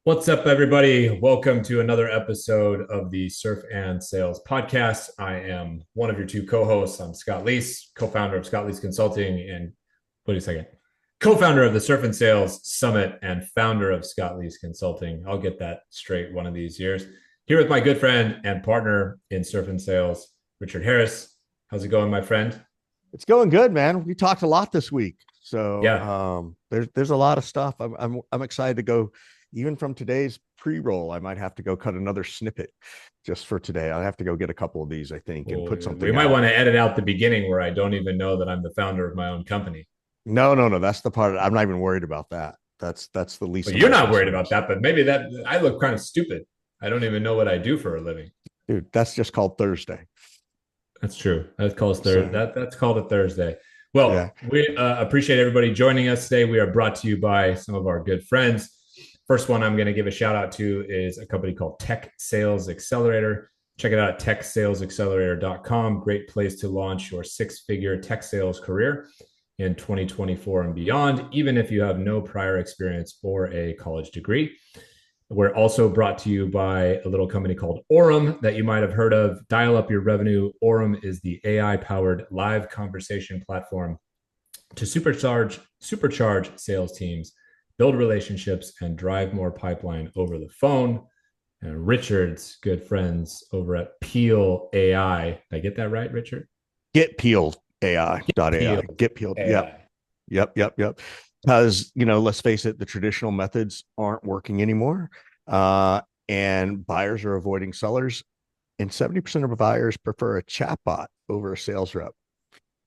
What's up, everybody? Welcome to another episode of the Surf and Sales Podcast. I am one of your two co-hosts. I'm Scott Leese, co-founder of Scott Leese Consulting, and wait a second, co-founder of the Surf and Sales Summit and founder of Scott Leese Consulting. I'll get that straight one of these years. Here with my good friend and partner in Surf and Sales, Richard Harris. How's it going, my friend? It's going good, man. We talked a lot this week, so Yeah. there's a lot of stuff. I'm excited to go. Even from today's pre-roll, I might have to go cut another snippet just for today. I have to go get a couple of these, I think, and Well, put we something might out. want to edit out the beginning where I don't even know that I'm the founder of my own company. No. That's the part. I'm not even worried about that. That's the least Well, of you're my not worried concerns. about that, but maybe that I look kind of stupid. I don't even know what I do for a living. Dude, that's just called Thursday. That's true. That's called So that's called a Thursday. yeah, Well, we appreciate everybody joining us today. We are brought to you by some of our good friends. First one I'm going to give a shout out to is a company called Tech Sales Accelerator. Check it out at techsalesaccelerator.com. Great place to launch your six-figure tech sales career in 2024 and beyond, even if you have no prior experience or a college degree. We're also brought to you by a little company called Orem that you might have heard of. Dial up your revenue. Orem is the AI-powered live conversation platform to supercharge sales teams, build relationships, and drive more pipeline over the phone. And Richard's good friends over at Peel AI. Did I get that right, Richard? get peeled AI.ai. Peel Get peeled. Yep. AI. Yep. Because, let's face it, the traditional methods aren't working anymore. And buyers are avoiding sellers. And 70% of buyers prefer a chatbot over a sales rep,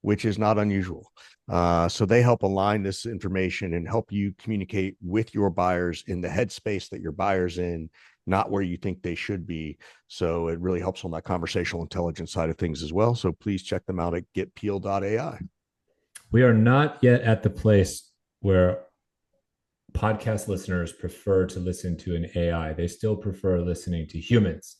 which is not unusual. So they help align this information and help you communicate with your buyers in the headspace that your buyer's in, not where you think they should be. So it really helps on that conversational intelligence side of things as well. So please check them out at getpeel.ai. We are not yet at the place where podcast listeners prefer to listen to an AI. They still prefer listening to humans.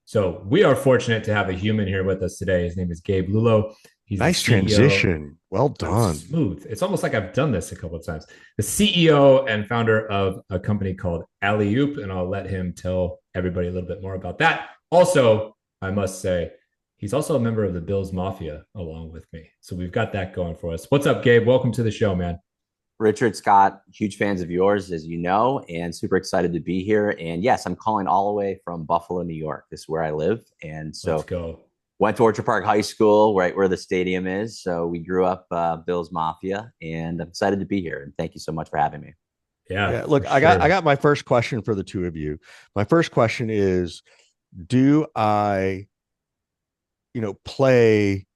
So we are fortunate to have a human here with us today. His name is Gabe Lullo. He's the Nice CEO. transition. Well That's done. smooth. It's almost like I've done this a couple of times. The CEO and founder of a company called Alleyoop, and I'll let him tell everybody a little bit more about that. Also, I must say, he's also a member of the Bills Mafia along with me. So we've got that going for us. What's up, Gabe? Welcome to the show, man. Richard, Scott, huge fans of yours, as you know, and super excited to be here. And yes, I'm calling all the way from Buffalo, New York. This is where I live. And Let's so go. went to Orchard Park High School, right where the stadium is. So we grew up Bills Mafia, and I'm excited to be here. And thank you so much for having me. Yeah, Yeah, look, for I got sure. my first question for the two of you. My first question is, do I, play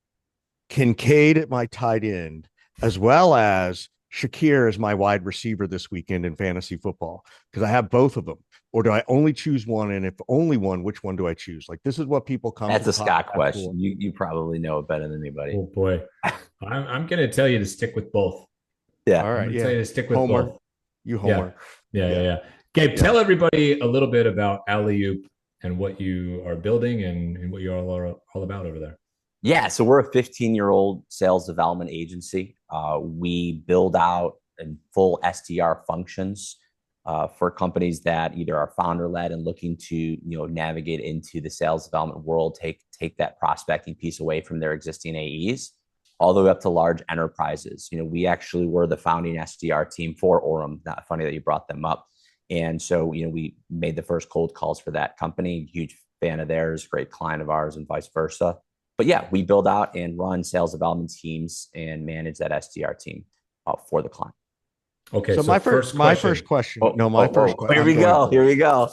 Kincaid at my tight end as well as Shakir as my wide receiver this weekend in fantasy football? Because I have both of them. Or do I only choose one? And if only one, which one do I choose? Like, this is what people come to That's the a Scott podcast for. question. You probably know it better than anybody. Oh boy. I'm going to tell you to stick with both. Yeah. All I'm right. going to tell Yeah. you to stick with Homer. both. You Yeah. Homer. Yeah. Yeah. Gabe, Yeah. tell everybody a little bit about Alleyoop and what you are building and what you are all about over there. Yeah, so we're a 15-year-old sales development agency. We build out and full SDR functions for companies that either are founder-led and looking to navigate into the sales development world, take that prospecting piece away from their existing AEs, all the way up to large enterprises. We actually were the founding SDR team for Orem. Not funny that you brought them up. And so we made the first cold calls for that company. Huge fan of theirs, great client of ours, and vice versa. But yeah, we build out and run sales development teams and manage that SDR team for the client. Okay, So so first question. No, my first question. Here I'm we going go. first. Here we go.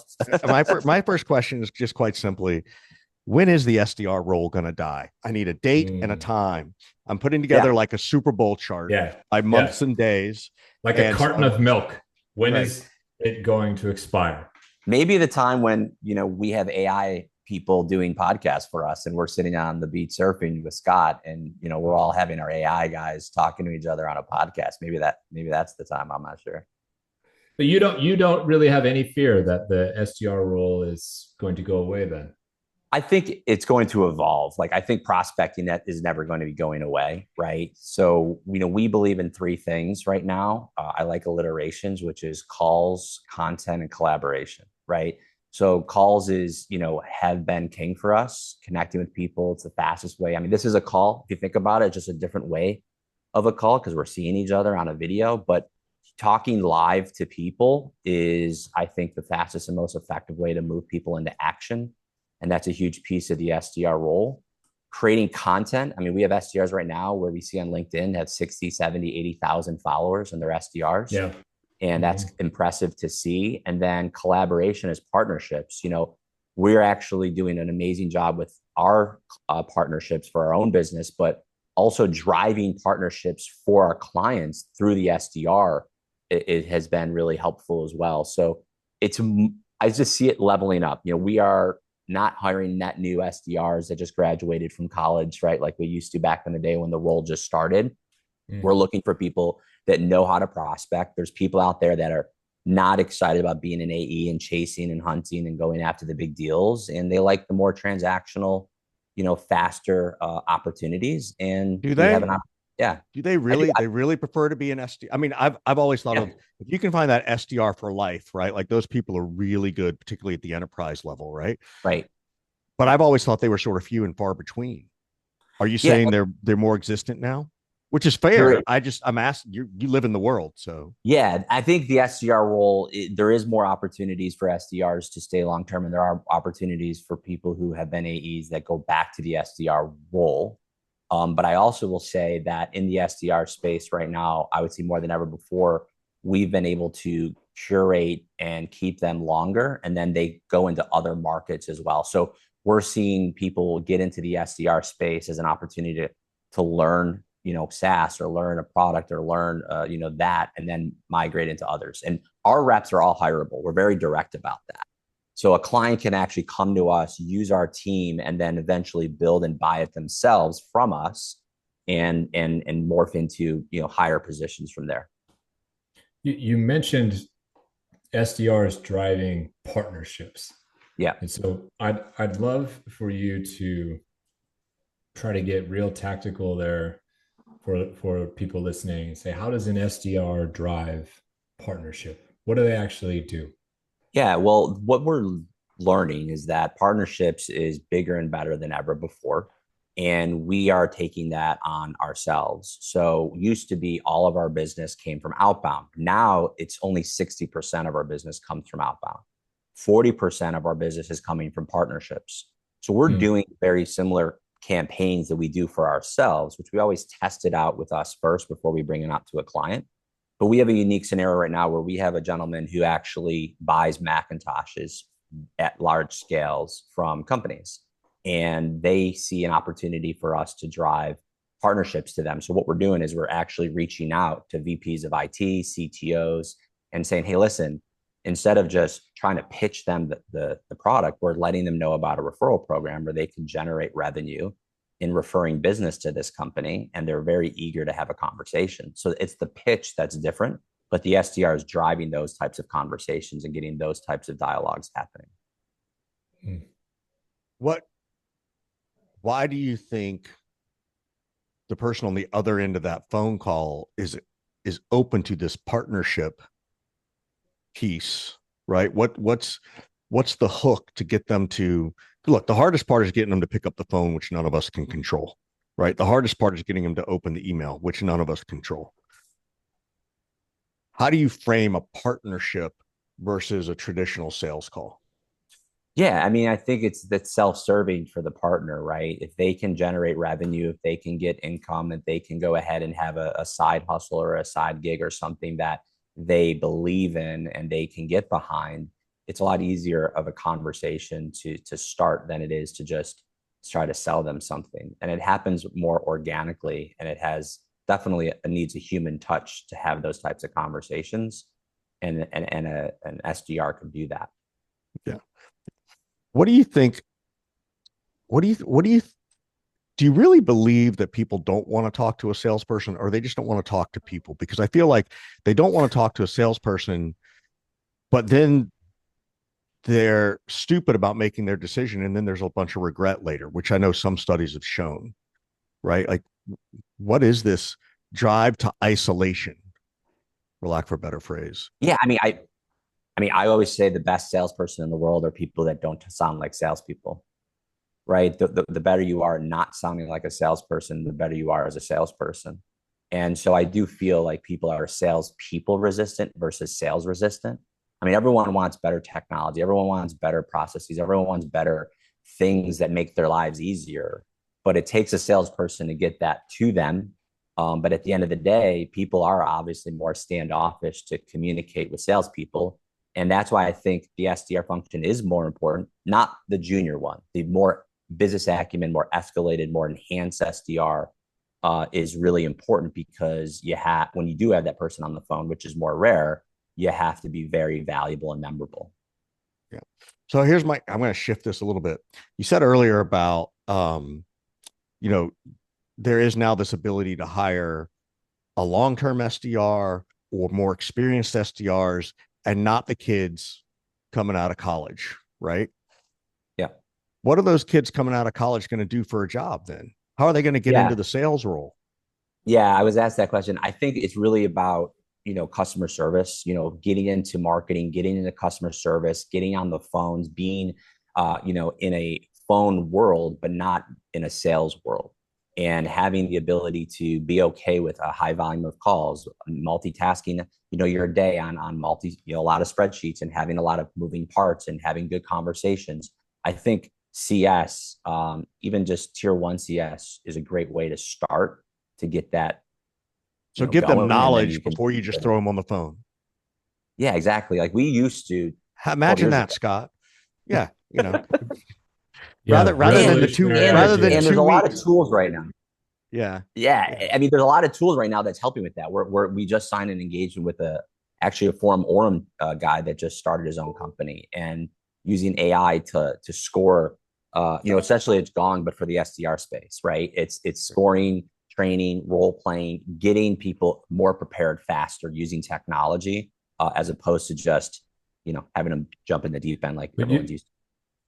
My first question is just quite simply, when is the SDR role going to die? I need a date and a time. I'm putting together Yeah. like a Super Bowl chart yeah, by yeah, months and days. like a And so carton of milk. When right. is it going to expire? Maybe the time when we have AI people doing podcasts for us, and we're sitting on the beach surfing with Scott, and we're all having our AI guys talking to each other on a podcast. Maybe that's the time. I'm not sure. But you don't really have any fear that the SDR role is going to go away then. I think it's going to evolve. Like I think prospecting that is never going to be going away, right? So, we believe in three things right now. I like alliterations, which is calls, content, and collaboration, right? So calls is, have been king for us, connecting with people. It's the fastest way. I mean, this is a call. If you think about it, it's just a different way of a call because we're seeing each other on a video, but talking live to people is, I think, the fastest and most effective way to move people into action. And that's a huge piece of the SDR role. Creating content. I mean, we have SDRs right now where we see on LinkedIn have 60, 70, 80,000 followers and they're SDRs. Yeah. And that's impressive to see. And then collaboration is partnerships. We're actually doing an amazing job with our partnerships for our own business, but also driving partnerships for our clients through the SDR. It has been really helpful as well. So I just see it leveling up. We are not hiring net new SDRs that just graduated from college, right? Like we used to back in the day when the role just started. We're looking for people that know how to prospect. There's people out there that are not excited about being an AE and chasing and hunting and going after the big deals. And they like the more transactional, faster opportunities. And do they have yeah. Do they really? They really prefer to be an SDR. I mean, I've always thought of if you can find that SDR for life, right? Like those people are really good, particularly at the enterprise level, right? Right. But I've always thought they were sort of few and far between. Are you saying they're more existent now? Which is fair. I'm asking you live in the world, so yeah, I think the SDR role, there is more opportunities for SDRs to stay long term, and there are opportunities for people who have been AEs that go back to the SDR role. But I also will say that in the SDR space right now, I would say more than ever before, we've been able to curate and keep them longer, and then they go into other markets as well. So we're seeing people get into the SDR space as an opportunity to learn, SaaS or learn a product or learn, that, and then migrate into others. And our reps are all hireable. We're very direct about that. So a client can actually come to us, use our team, and then eventually build and buy it themselves from us and morph into, higher positions from there. You mentioned SDRs driving partnerships. Yeah. And so I'd love for you to try to get real tactical there for people listening and say, how does an SDR drive partnership? What do they actually do? Yeah, well, what we're learning is that partnerships is bigger and better than ever before. And we are taking that on ourselves. So used to be all of our business came from outbound. Now it's only 60% of our business comes from outbound. 40% of our business is coming from partnerships. So we're doing very similar campaigns that we do for ourselves, which we always test it out with us first before we bring it out to a client. But we have a unique scenario right now where we have a gentleman who actually buys Macintoshes at large scales from companies. And they see an opportunity for us to drive partnerships to them. So what we're doing is we're actually reaching out to VPs of IT, CTOs, and saying, hey, listen, instead of just trying to pitch them the product, we're letting them know about a referral program where they can generate revenue in referring business to this company. And they're very eager to have a conversation. So it's the pitch that's different, but the SDR is driving those types of conversations and getting those types of dialogues happening. Why do you think the person on the other end of that phone call is open to this partnership piece, right? What's the hook to get them to look? The hardest part is getting them to pick up the phone, which none of us can control, right? The hardest part is getting them to open the email, which none of us control. How do you frame a partnership versus a traditional sales call? Yeah, I mean, I think that's self-serving for the partner, right? If they can generate revenue, if they can get income, if they can go ahead and have a side hustle or a side gig or something that they believe in and they can get behind, it's a lot easier of a conversation to start than it is to just try to sell them something. And it happens more organically, and it has definitely needs a human touch to have those types of conversations. And an SDR can do that. Yeah. What do you think? Do you really believe that people don't want to talk to a salesperson, or they just don't want to talk to people? Because I feel like they don't want to talk to a salesperson, but then they're stupid about making their decision, and then there's a bunch of regret later, which I know some studies have shown, right? Like, what is this drive to isolation, for lack of a better phrase? Yeah, I always say the best salesperson in the world are people that don't sound like salespeople, right? The better you are not sounding like a salesperson, the better you are as a salesperson. And so I do feel like people are salespeople resistant versus sales resistant. I mean, everyone wants better technology. Everyone wants better processes. Everyone wants better things that make their lives easier. But it takes a salesperson to get that to them. But at the end of the day, people are obviously more standoffish to communicate with salespeople. And that's why I think the SDR function is more important, not the junior one. The more business acumen, more escalated, more enhanced SDR is really important, because when you do have that person on the phone, which is more rare, you have to be very valuable and memorable. Yeah. So I'm going to shift this a little bit. You said earlier about, there is now this ability to hire a long-term SDR or more experienced SDRs, and not the kids coming out of college, right? Yeah. What are those kids coming out of college going to do for a job then? How are they going to get into the sales role? Yeah, I was asked that question. I think it's really about, customer service, getting into marketing, getting into customer service, getting on the phones, being, in a phone world, but not in a sales world, and having the ability to be okay with a high volume of calls, multitasking, your day on a lot of spreadsheets, and having a lot of moving parts and having good conversations. I think CS, even just tier 1 CS, is a great way to start to get that. So give them knowledge before you just throw them on the phone. Yeah, exactly. Like we used to. Imagine that, Scott. Yeah, Yeah, rather than there's a lot of tools right now. Yeah. I mean, there's a lot of tools right now that's helping with that. We just signed an engagement with actually a Forum Orem guy that just started his own company, and using AI to score. Essentially it's gone, but for the SDR space, right? It's scoring, training, role playing, getting people more prepared faster using technology, as opposed to just having them jump in the deep end like everyone's used to.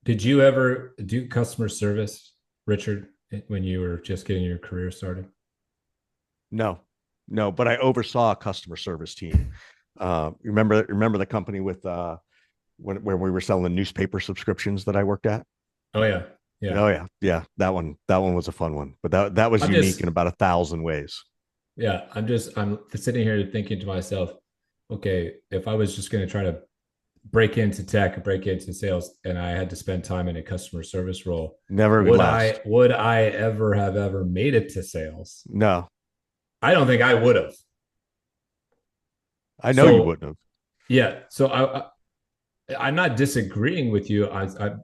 Did you ever do customer service, Richard, when you were just getting your career started? No, but I oversaw a customer service team. Remember the company with where we were selling the newspaper subscriptions that I worked at? Oh yeah. Yeah. Oh yeah. That one was a fun one, but that was unique in about 1,000 ways. Yeah. I'm sitting here thinking to myself, okay, if I was just going to try to break into tech, break into sales, and I had to spend time in a customer service role, would I ever made it to sales? No, I don't think I would have. I know you wouldn't have. Yeah. So I'm not disagreeing with you.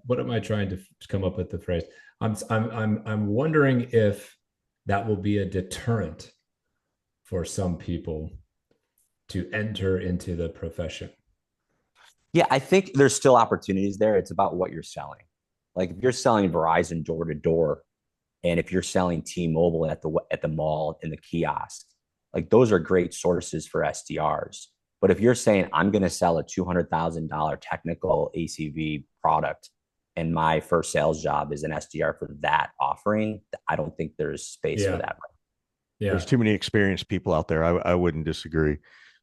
What am I trying to come up with the phrase? I'm wondering if that will be a deterrent for some people to enter into the profession. Yeah, I think there's still opportunities there. It's about what you're selling. Like if you're selling Verizon door to door, and if you're selling T-Mobile at the mall in the kiosk, like those are great sources for SDRs. But if you're saying I'm going to sell a $200,000 technical ACV product, and my first sales job is an SDR for that offering, I don't think there's space for that. Right? Yeah, there's too many experienced people out there. I wouldn't disagree.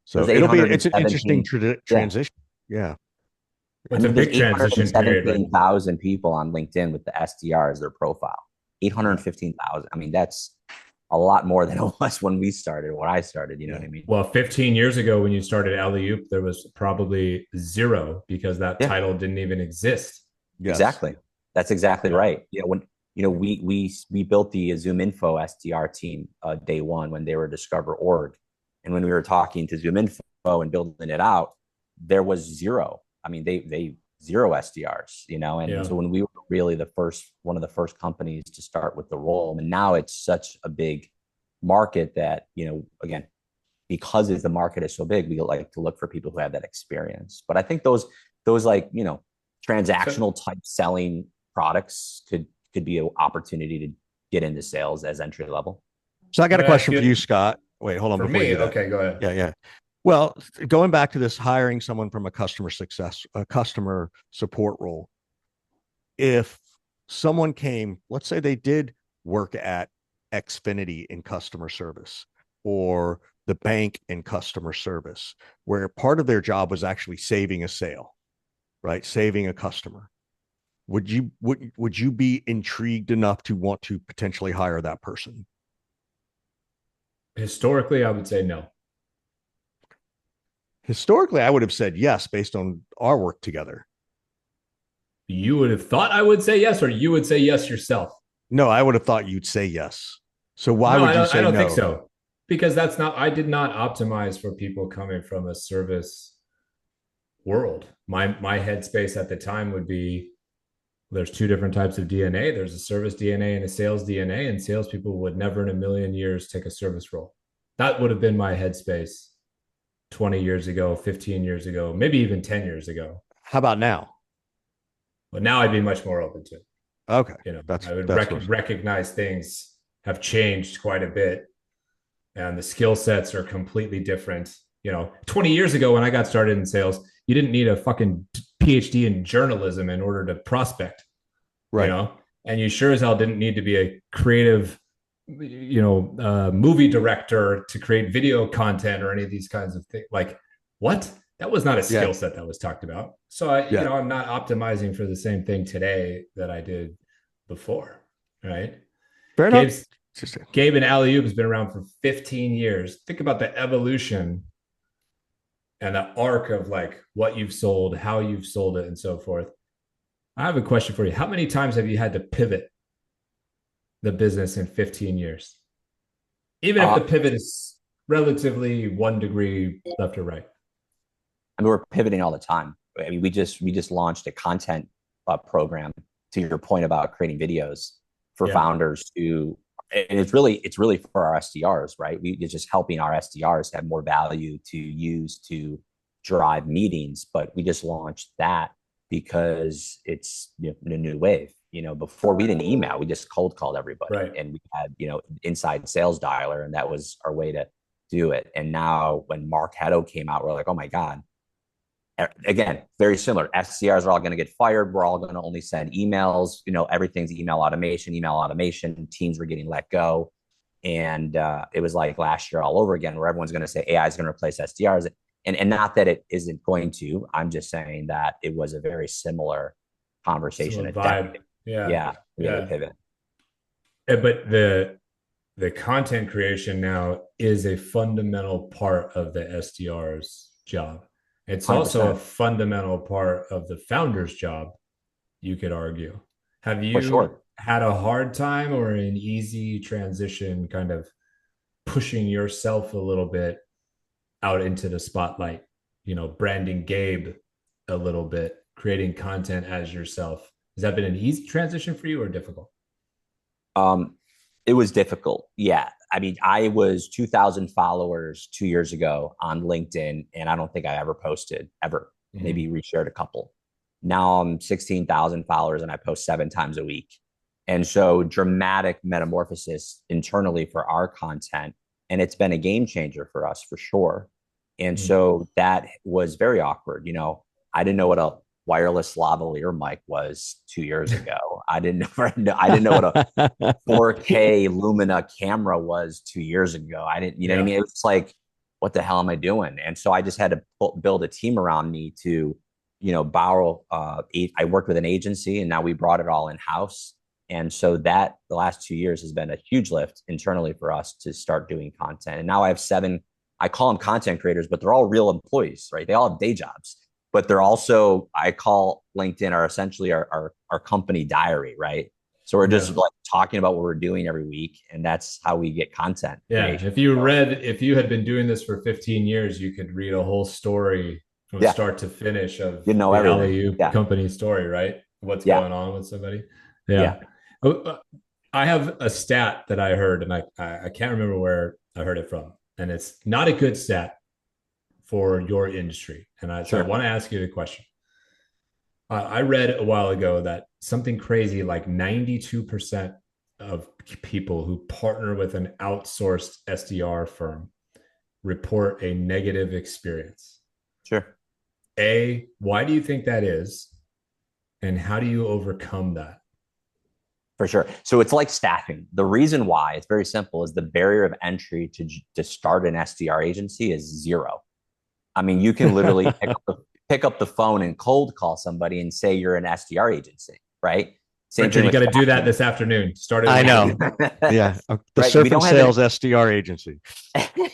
So it's an interesting transition. Yeah. It's a big transition period. 817,000 people on LinkedIn with the SDR as their profile. 815,000. I mean, that's a lot more than it was when we started, when I started, you know what I mean? Well, 15 years ago, when you started Alleyoop, there was probably zero, because that title didn't even exist. Yes. Exactly. That's exactly right. We built the Zoom Info SDR team day one when they were Discover.org. And when we were talking to Zoom Info and building it out, there was zero. I mean, they zero SDRs, and so when we were really one of the first companies to start with the role, and now it's such a big market that, again, because the market is so big, we like to look for people who have that experience. But I think those like, transactional type selling products could be an opportunity to get into sales as entry level. So I got a question for you, Scott. Wait, hold on. For me, okay, go ahead. Yeah. Well, going back to this, hiring someone from a customer support role, if someone came, let's say they did work at Xfinity in customer service or the bank in customer service, where part of their job was actually saving a sale, right? Saving a customer. Would you be intrigued enough to want to potentially hire that person? Historically, I would say no. Historically, I would have said yes based on our work together. You would have thought I would say yes, or you would say yes yourself? No, I would have thought you'd say yes. So why No, would you I say don't no? think so. Because that's not, I did not optimize for people coming from a service world. My headspace at the time would be there's two different types of DNA. There's a service DNA and a sales DNA, and salespeople would never in a million years take a service role. That would have been my headspace 20 years ago, 15 years ago, maybe even 10 years ago. How about now? But now I'd be much more open to it. Okay. I would recognize things have changed quite a bit and the skill sets are completely different. 20 years ago when I got started in sales, you didn't need a fucking PhD in journalism in order to prospect, right? And you sure as hell didn't need to be a creative, movie director to create video content or any of these kinds of things. Like, what? That was not a skill set that was talked about. So I'm not optimizing for the same thing today that I did before. Right. Fair enough. Gabe and Alleyoop has been around for 15 years. Think about the evolution and the arc of like what you've sold, how you've sold it, and so forth. I have a question for you. How many times have you had to pivot the business in 15 years? Even if the pivot is relatively 1 degree left or right. I mean, we're pivoting all the time. I mean, we just launched a content program, to your point about creating videos for founders to, and it's really for our SDRs, right? It's just helping our SDRs have more value to use to drive meetings. But we just launched that because it's a new wave. Before we didn't email, we just cold called everybody, right. And we had inside sales dialer, and that was our way to do it. And now when Marketo came out, we're like, oh my God. Again, very similar. SDRs are all going to get fired. We're all going to only send emails. Everything's email automation. Teams were getting let go. And it was like last year all over again, where everyone's going to say AI is going to replace SDRs. And not that it isn't going to. I'm just saying that it was a very similar conversation. Similar vibe. Yeah. We had to pivot. But the content creation now is a fundamental part of the SDR's job. It's 100%. Also a fundamental part of the founder's job, you could argue. Have you had a hard time or an easy transition kind of pushing yourself a little bit out into the spotlight, branding Gabe a little bit, creating content as yourself? Has that been an easy transition for you or difficult? It was difficult. Yeah. I mean, I was 2,000 followers 2 years ago on LinkedIn, and I don't think I ever posted ever. Mm-hmm. Maybe reshared a couple. Now I'm 16,000 followers and I post 7 times a week. And so dramatic metamorphosis internally for our content. And it's been a game changer for us for sure. And so that was very awkward. I didn't know what a wireless lavalier mic was 2 years ago. I didn't know what a 4K Lumina camera was 2 years ago. I didn't, what I mean? It was like, what the hell am I doing? And so I just had to build a team around me to, borrow. I worked with an agency, and now we brought it all in house. And so that the last 2 years has been a huge lift internally for us to start doing content. And now I have 7, I call them content creators, but they're all real employees, right? They all have day jobs. But they're also, I call LinkedIn essentially our company diary, right? So we're just like talking about what we're doing every week, and that's how we get content. Yeah. If you had been doing this for 15 years, you could read a whole story from start to finish of the Alleyoop company story, right? What's going on with somebody. Yeah. I have a stat that I heard, and I can't remember where I heard it from, and it's not a good stat for your industry. And so I want to ask you the question. I read a while ago that something crazy like 92% of people who partner with an outsourced SDR firm report a negative experience? Sure. Why do you think that is? And how do you overcome that? For sure. So it's like staffing. The reason why it's very simple is the barrier of entry to start an SDR agency is zero. I mean, you can literally pick up the phone and cold call somebody and say you're an SDR agency, right? Richard, you got to do that this afternoon. Start it. I know. Yeah. The Right? Surf and Sales SDR agency.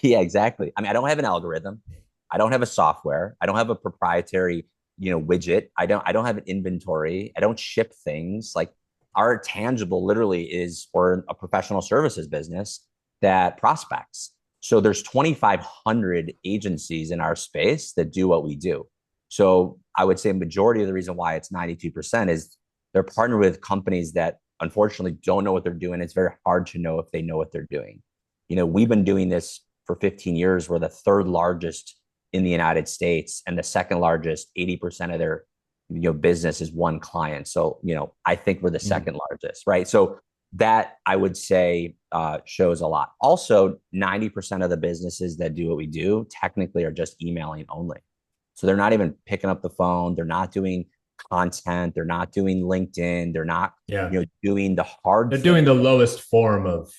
Yeah, exactly. I mean, I don't have an algorithm. I don't have a software. I don't have a proprietary, widget. I don't have an inventory. I don't ship things. Like, our tangible literally is we're a professional services business that prospects. So there's 2,500 agencies in our space that do what we do. So I would say majority of the reason why it's 92% is they're partnered with companies that unfortunately don't know what they're doing. It's very hard to know if they know what they're doing. We've been doing this for 15 years. We're the third largest in the United States, and the second largest, 80% of their business is one client. So, I think we're the second largest, right? So that, I would say, shows a lot. Also, 90% of the businesses that do what we do technically are just emailing only. So they're not even picking up the phone. They're not doing content. They're not doing LinkedIn. They're not, doing the hard. They're doing the lowest form of.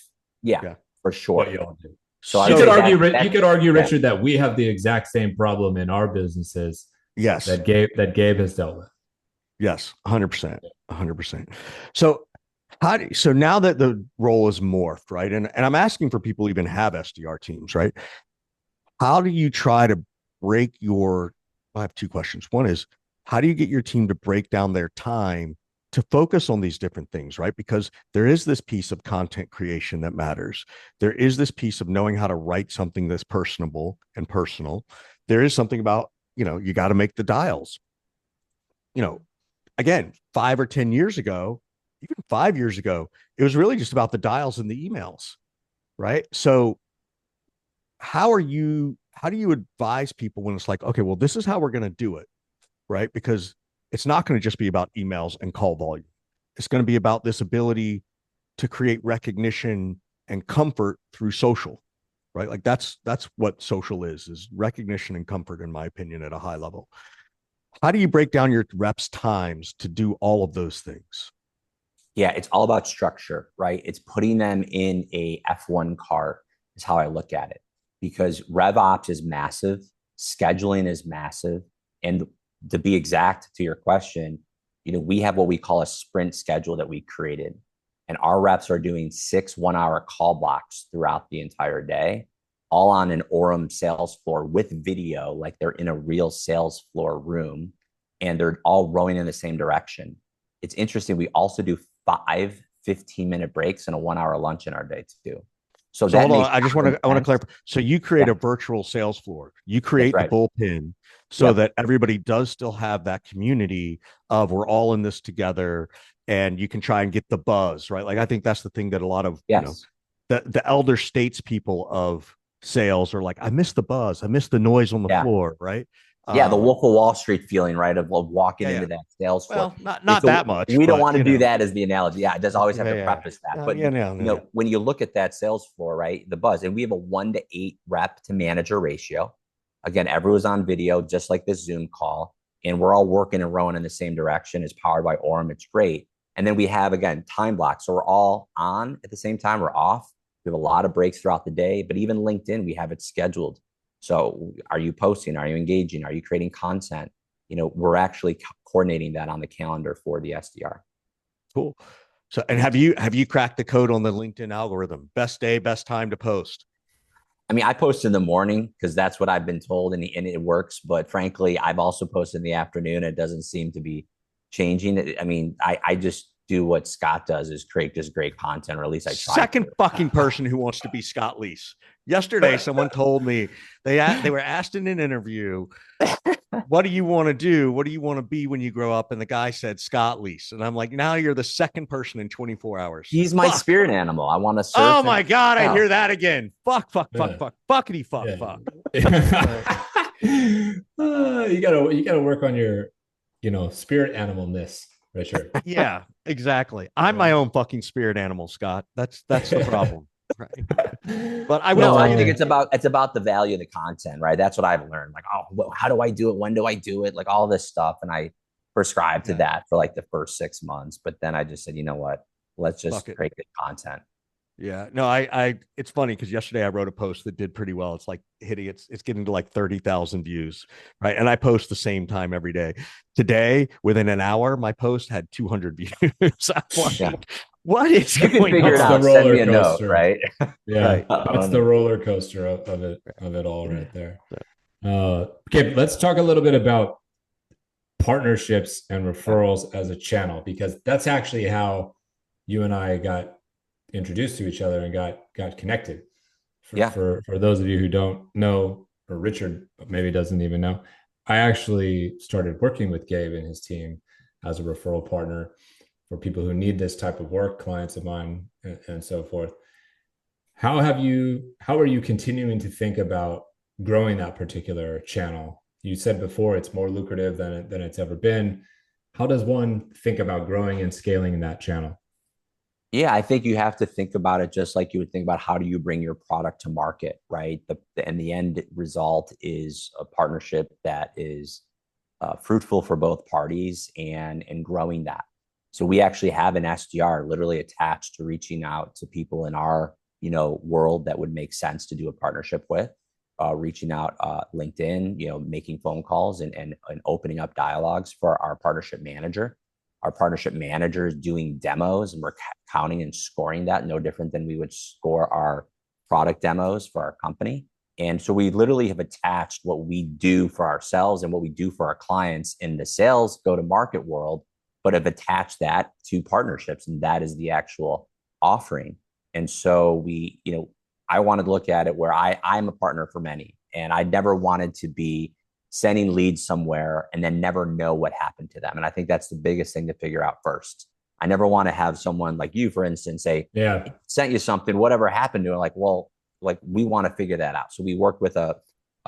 Yeah, for sure. What y'all do. So you could argue, Richard, that we have the exact same problem in our businesses. Yes. That Gabe has dealt with. Yes, 100%. 100%. So so now that the role is morphed, right? And I'm asking for people who even have SDR teams, right? How do you try to break I have two questions. One is, how do you get your team to break down their time to focus on these different things, right? Because there is this piece of content creation that matters. There is this piece of knowing how to write something that's personable and personal. There is something about, you got to make the dials. Again, 5 or 10 years ago, even 5 years ago, it was really just about the dials and the emails, right? So how do you advise people when it's like, okay, well, this is how we're going to do it, right? Because it's not going to just be about emails and call volume. It's going to be about this ability to create recognition and comfort through social, right? Like that's what social is recognition and comfort, in my opinion, at a high level. How do you break down your reps' times to do all of those things? Yeah, it's all about structure, right? It's putting them in a F1 car is how I look at it, because RevOps is massive, scheduling is massive, and to be exact to your question, we have what we call a sprint schedule that we created, and our reps are doing 6 1-hour call blocks throughout the entire day, all on an Orem sales floor with video, like they're in a real sales floor room, and they're all rowing in the same direction. It's interesting. We also do 5 15-minute breaks and a 1-hour lunch in our day too. So hold on. I want to clarify. So you create a virtual sales floor. You create the bullpen so that everybody does still have that community of we're all in this together, and you can try and get the buzz, right? Like, I think that's the thing that a lot of the elder statespeople of sales are like, I miss the buzz, I miss the noise on the floor, right? The Wolf of Wall Street feeling, right, of walking into that sales floor. Well, not that much. We don't want to do that as the analogy. Yeah, it does always have to preface that. But when you look at that sales floor, right, the buzz, and we have a 1 to 8 rep to manager ratio. Again, everyone's on video, just like this Zoom call, and we're all working and rowing in the same direction. It's powered by Orem. It's great. And then we have, again, time blocks. So we're all on at the same time. We're off. We have a lot of breaks throughout the day, but even LinkedIn, we have it scheduled. So are you posting? Are you engaging? Are you creating content? We're actually coordinating that on the calendar for the SDR. Cool. So, and have you cracked the code on the LinkedIn algorithm? Best day, best time to post? I mean, I post in the morning because that's what I've been told, and it works. But frankly, I've also posted in the afternoon. It doesn't seem to be changing. I mean, I just do what Scott does, is create just great content, or at least I try. Second fucking person who wants to be Scott Leese. Yesterday, someone told me they were asked in an interview, what do you want to do? What do you want to be when you grow up? And the guy said Scott Leese. And I'm like, now you're the second person in 24 hours. He's my spirit animal. I want to surf. Oh my God. I hear that again. Fuck. Fuckity fuck. You gotta work on your, spirit animalness, Richard. Yeah, exactly. I'm my own fucking spirit animal, Scott. That's the problem. Right. But I will. No, I think it's about the value of the content, right? That's what I've learned. Like, oh, well, how do I do it? When do I do it? Like all this stuff, and I prescribed to that for like the first 6 months. But then I just said, you know what? Let's just create good content. Yeah, no, I it's funny because yesterday I wrote a post that did pretty well. It's like hitting, it's getting to like 30,000 views, right? And I post the same time every day. Today, within an hour, my post had 200 views. Like, what is you going can figure on? it out. Send me a note, right? Yeah, right. That's the roller coaster of it all right there. Okay, let's talk a little bit about partnerships and referrals as a channel, because that's actually how you and I got introduced to each other and got connected. For those of you who don't know, or Richard maybe doesn't even know, I actually started working with Gabe and his team as a referral partner for people who need this type of work, clients of mine, and so forth. How are you continuing to think about growing that particular channel? You said before it's more lucrative than it's ever been. How does one think about growing and scaling that channel? Yeah, I think you have to think about it just like you would think about how do you bring your product to market, right? And the end result is a partnership that is fruitful for both parties and growing that. So we actually have an SDR literally attached to reaching out to people in our world that would make sense to do a partnership with, reaching out LinkedIn, making phone calls and opening up dialogues for our partnership manager. Our partnership manager is doing demos and we're counting and scoring that, no different than we would score our product demos for our company. And so we literally have attached what we do for ourselves and what we do for our clients in the sales go-to-market world, but have attached that to partnerships. And that is the actual offering. And so I wanted to look at it where I'm a partner for many, and I never wanted to be sending leads somewhere and then never know what happened to them. And I think that's the biggest thing to figure out first. I never want to have someone like you, for instance, say, yeah, sent you something, whatever happened to it. Like, well, we want to figure that out. So we work with a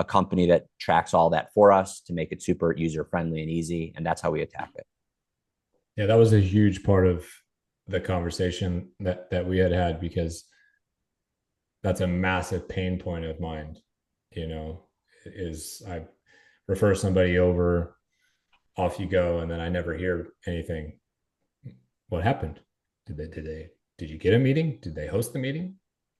company that tracks all that for us to make it super user-friendly and easy. And that's how we attack it. Yeah, that was a huge part of the conversation that we had, because that's a massive pain point of mine, is I refer somebody over, off you go, and then I never hear anything. What happened? Did you get a meeting? Did they host the meeting?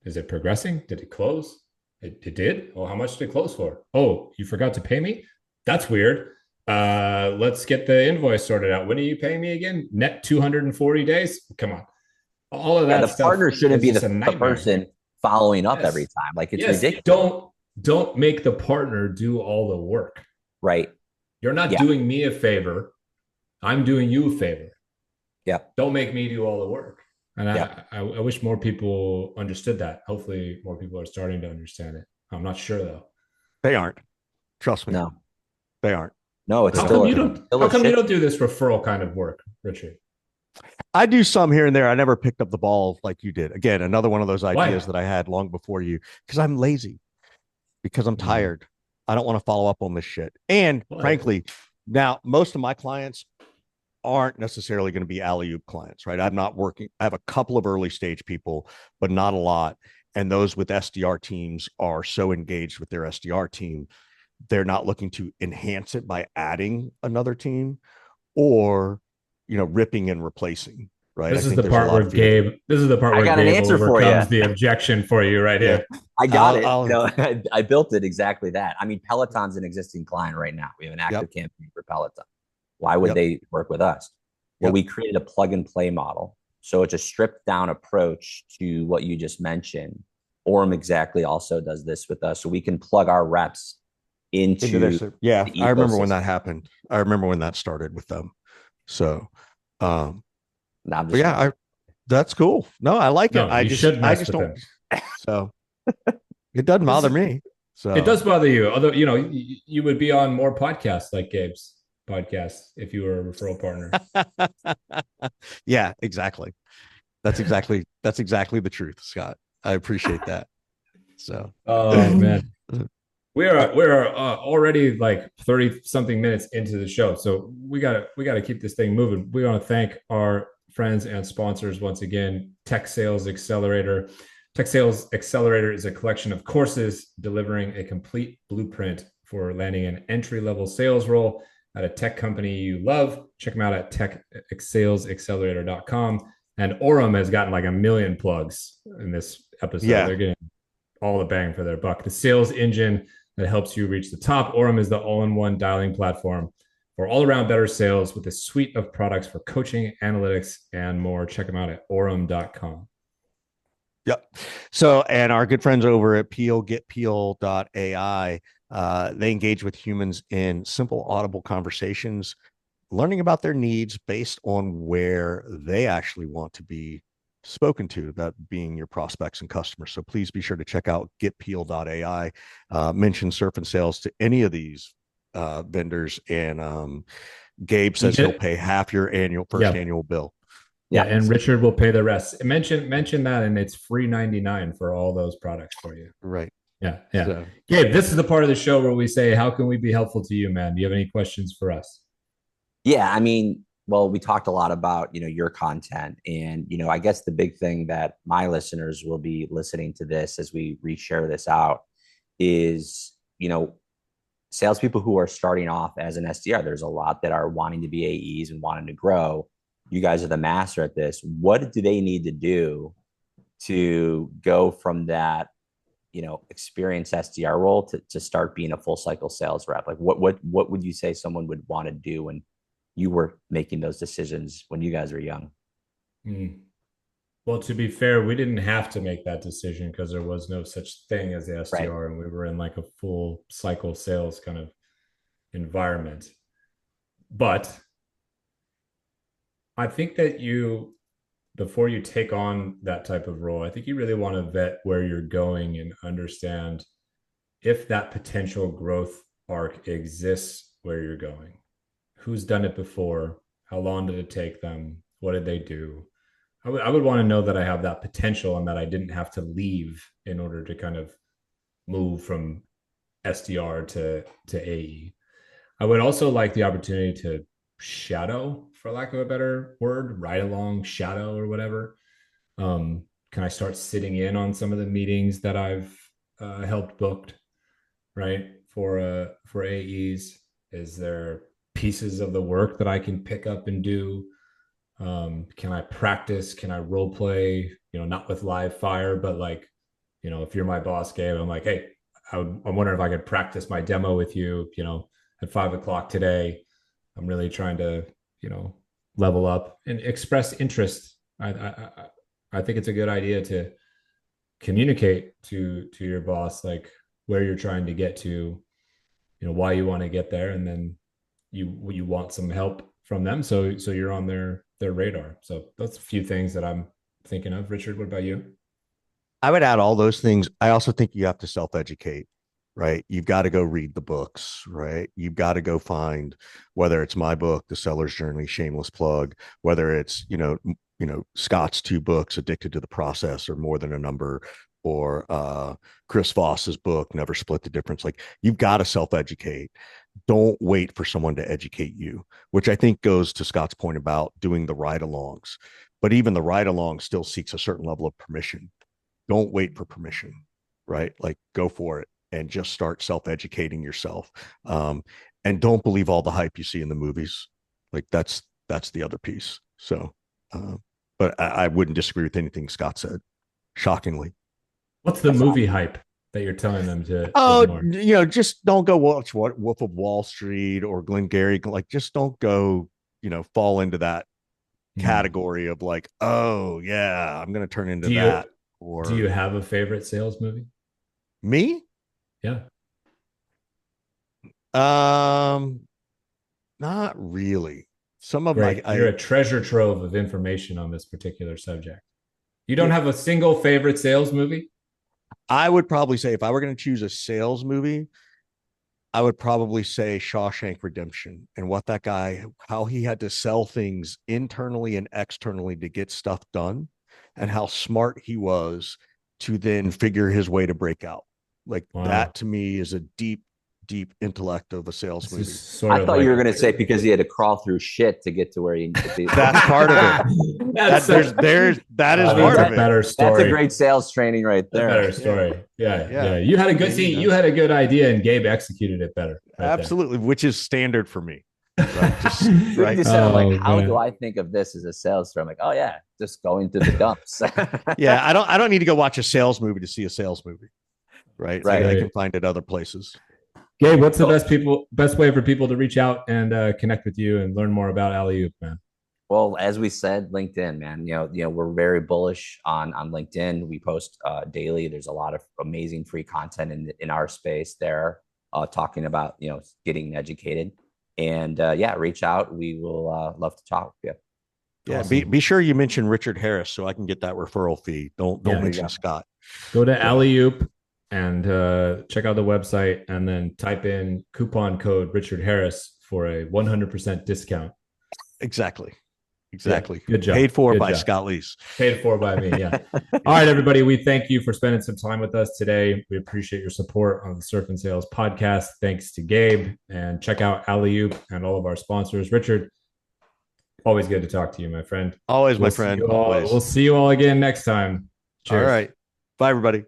Is it progressing? Did it close? It did? Oh, how much did it close for? Oh, you forgot to pay me? That's weird. Let's get the invoice sorted out. When are you paying me again? Net 240 days? Come on. All of that the stuff. Partner shouldn't be the person following up every time. Like, it's ridiculous. Don't make the partner do all the work. Right. You're not doing me a favor. I'm doing you a favor. Yeah. Don't make me do all the work. And I wish more people understood that. Hopefully more people are starting to understand it. I'm not sure though. They aren't. Trust me. No. They aren't. No, it's how come you don't do this referral kind of work, Richard? I do some here and there. I never picked up the ball like you did. Again, another one of those ideas that I had long before you, because I'm lazy, because I'm tired. I don't want to follow up on this shit. And frankly, now most of my clients aren't necessarily going to be Alleyoop clients, right? I'm not working. I have a couple of early stage people, but not a lot. And those with SDR teams are so engaged with their SDR team, they're not looking to enhance it by adding another team or, ripping and replacing. Right. This is the part where Gabe overcomes the objection for you right here. I got it. I built it exactly that. I mean, Peloton's an existing client right now. We have an active campaign for Peloton. Why would they work with us? Well, we created a plug and play model. So it's a stripped down approach to what you just mentioned. Orem exactly also does this with us. So we can plug our reps into this. Yeah. I remember when that happened. I remember when that started with them. So, that's cool. No, I like it. I just don't. So it doesn't bother me. So it does bother you. Although, you would be on more podcasts like Gabe's podcast if you were a referral partner. Yeah, exactly. That's exactly the truth, Scott. I appreciate that. So, oh man, we're already like 30 something minutes into the show, so we gotta keep this thing moving. We want to thank our friends and sponsors once again. Tech Sales Accelerator. Tech Sales Accelerator is a collection of courses delivering a complete blueprint for landing an entry-level sales role at a tech company you love. Check them out at techsalesaccelerator.com. And Orem has gotten like a million plugs in this episode. Yeah. They're getting all the bang for their buck. The sales engine that helps you reach the top. Orem is the all-in-one dialing platform for all-around better sales with a suite of products for coaching, analytics, and more. Check them out at orem.com. Yep. So, and our good friends over at getpeel.ai, they engage with humans in simple, audible conversations, learning about their needs based on where they actually want to be spoken to, that being your prospects and customers. So please be sure to check out getpeel.ai, mention Surf and Sales to any of these vendors, and Gabe says he'll pay half your first annual bill. Yeah, and Richard will pay the rest. Mention that, and it's free 99 for all those products for you. Right. Yeah. So, Gabe, this is the part of the show where we say, how can we be helpful to you, man? Do you have any questions for us? Yeah, I mean, well, we talked a lot about, your content, and, I guess the big thing that my listeners will be listening to this as we reshare this out is, salespeople who are starting off as an SDR. There's a lot that are wanting to be AEs and wanting to grow. You guys are the master at this. What do they need to do to go from that, experienced SDR role to start being a full cycle sales rep? Like what would you say someone would want to do when you were making those decisions when you guys were young? Well, to be fair, we didn't have to make that decision because there was no such thing as the SDR, right? And we were in like a full cycle sales kind of environment. But I think that before you take on that type of role, I think you really want to vet where you're going and understand if that potential growth arc exists where you're going. Who's done it before? How long did it take them? What did they do? I would want to know that I have that potential and that I didn't have to leave in order to kind of move from SDR to AE. I would also like the opportunity to shadow, for lack of a better word, ride along, shadow, or whatever. Can I start sitting in on some of the meetings that I've helped booked, right, for AEs? Is there pieces of the work that I can pick up and do? Can I practice? Can I role play? Not with live fire, but like, if you're my boss, Gabe, I'm like, hey, I'm wondering if I could practice my demo with you, at 5:00 today. I'm really trying to, level up and express interest. I think it's a good idea to communicate to your boss, like where you're trying to get to, why you want to get there. And then you want some help from them. So you're on their radar. So that's a few things that I'm thinking of. Richard, what about you? I would add all those things. I also think you have to self-educate, right? You've got to go read the books, right? You've got to go find, whether it's my book, The Seller's Journey, shameless plug, whether it's, Scott's 2 books, Addicted to the Process or More Than a Number, or Chris Voss's book, Never Split the Difference. Like, you've got to self-educate. Don't wait for someone to educate you, which I think goes to Scott's point about doing the ride-alongs. But even the ride-along still seeks a certain level of permission. Don't wait for permission, right? Like, go for it and just start self-educating yourself. And don't believe all the hype you see in the movies. Like, that's the other piece. So, but I wouldn't disagree with anything Scott said, shockingly. What's the movie hype that you're telling them to ignore? Just don't go watch Wolf of Wall Street or Glengarry. Like, just don't go, fall into that category of like, oh yeah, I'm going to turn into that. Or do you have a favorite sales movie? Me? Yeah. Not really. Some of you're a treasure trove of information on this particular subject. You don't have a single favorite sales movie? I would probably say, if I were going to choose a sales movie, I would probably say Shawshank Redemption, and what that guy, how he had to sell things internally and externally to get stuff done, and how smart he was to then figure his way to break out. Like, that to me is a deep, deep intellect of a sales movie. I thought you were going to say because he had to crawl through shit to get to where he needed to be. That's part of it. That is part of it. Better story. That's a great sales training right there. Better story. Yeah. You had a good you had a good idea, and Gabe executed it better. Absolutely, which is standard for me. Right. I'm like, how do I think of this as a sales story? I'm like, oh yeah, just going to the dumps. Yeah, I don't need to go watch a sales movie to see a sales movie. Right. I can find it other places. Gabe, what's the best way for people to reach out and connect with you and learn more about Alleyoop, man? Well, as we said, LinkedIn, man. You know, we're very bullish on LinkedIn. We post daily. There's a lot of amazing free content in our space there, talking about getting educated. And reach out. We will love to talk with you. Yeah, awesome. Be sure you mention Richard Harris so I can get that referral fee. Don't mention Scott. Go to Alleyoop and check out the website, and then type in coupon code Richard Harris for a 100% discount. Exactly. Yeah, good job. Paid for by Scott Leese. Paid for by me. Yeah. All right, everybody. We thank you for spending some time with us today. We appreciate your support on the Surf and Sales podcast. Thanks to Gabe, and check out Alleyoop and all of our sponsors. Richard, always good to talk to you, my friend. Always, my friend. We'll see you all again next time. Cheers. All right. Bye, everybody.